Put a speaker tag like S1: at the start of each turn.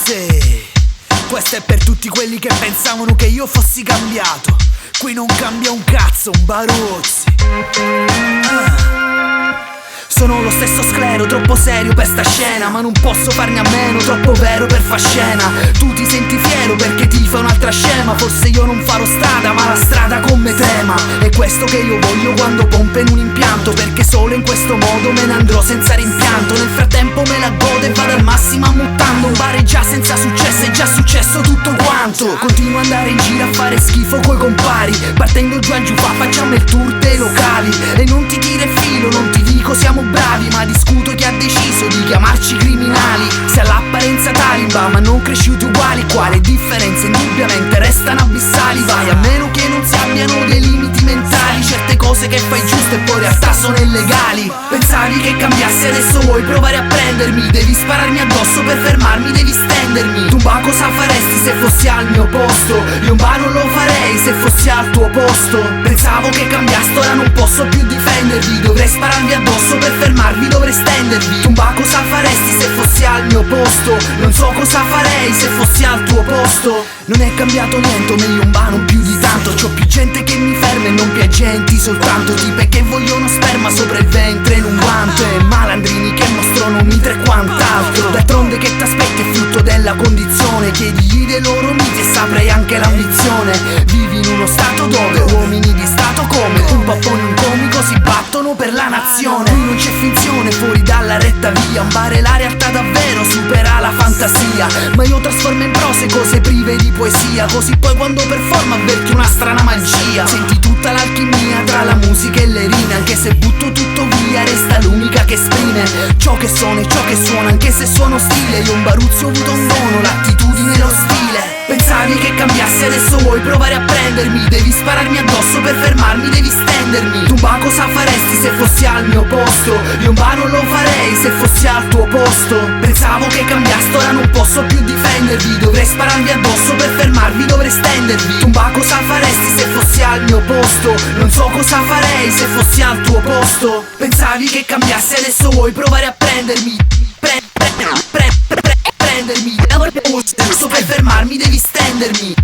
S1: Sì, questo è per tutti quelli che pensavano che io fossi cambiato. Qui non cambia un cazzo, un Barozzi. Sono lo stesso sclero, troppo serio per sta scena, ma non posso farne a meno, troppo vero per far scena. Tu ti senti fiero perché ti fa un'altra scema. Forse io non farò strada, ma la strada come tema. È questo che io voglio quando pompo in un impianto, perché solo in questo modo me ne andrò senza rimpianto. Nel frattempo me la godo e vado al massimo ammuttando. Un bar è già senza successo, è già successo tutto quanto. Continuo ad andare in giro a fare schifo coi compari, partendo giù a giù fa, facciamo il tour dei locali. E non ti tira il filo, non ti dico siamo bravi, ma discuto chi ha deciso di chiamarci criminali. Se all'apparenza taliba, ma non cresciuti uguali, quale differenza indubbiamente restano abissali. Vai, a meno che non si abbiano dei limiti mentali, certe cose che fai giuste e poi in realtà sono illegali. Pensavi che cambiassi, adesso vuoi provare a prendermi. Devi spararmi addosso per fermarmi, devi stendermi. Tu ba cosa faresti se fossi al mio posto? Io ba non lo farei se fossi al tuo posto. Pensavo che cambiaste, ora non posso più difendervi. Dovrei spararvi addosso per fermarvi, dovrei stendervi. Tu ba cosa faresti se fossi al mio posto? Non so cosa farei se fossi al tuo posto. Non è cambiato niente, o meglio un ba non più di tanto. C'ho più gente che mi ferma e non più agenti, soltanto tipe che vogliono sperma sopra il ventre in un guanto. E malandrini che mostrano mitra e quant'altro. D'altronde che t'aspetti è frutto della condizione. Chiedigli dei loro miti e saprei anche l'ambizione. Vivi in uno stato dove uomini di stato come un pappone e un comico si battono per la nazione. Qui non c'è finzione fuori dalla retta via, un bar è la realtà davvero, supera la fantasia. Ma io trasformo in prose cose prive di poesia, così poi quando performo avverti una strana magia. Senti tutta l'alchimia tra la musica e le rime, anche se butto tutto via resta l'unica che esprime ciò che sono e ciò che suona, anche se suono stile. Io un Baruzzi ho avuto un dono, l'attitudine e lo stile. Pensavi che cambiassi, adesso vuoi provare a prendermi. Devi spararmi addosso per fermarmi, devi stendermi. Tu ba cosa faresti se fossi al mio posto? Io un ba non lo farei se fossi al tuo posto. Pensavo che cambiaste, ora non posso più difendervi. Dovrei spararvi addosso per fermarvi, dovrei stendervi. Tu ba cosa faresti se fossi al mio posto? Non so cosa farei se fossi al tuo posto. Pensavi che cambiassi, adesso vuoi provare a prendermi. Prendermi. Sto per fermarmi, devi stendermi.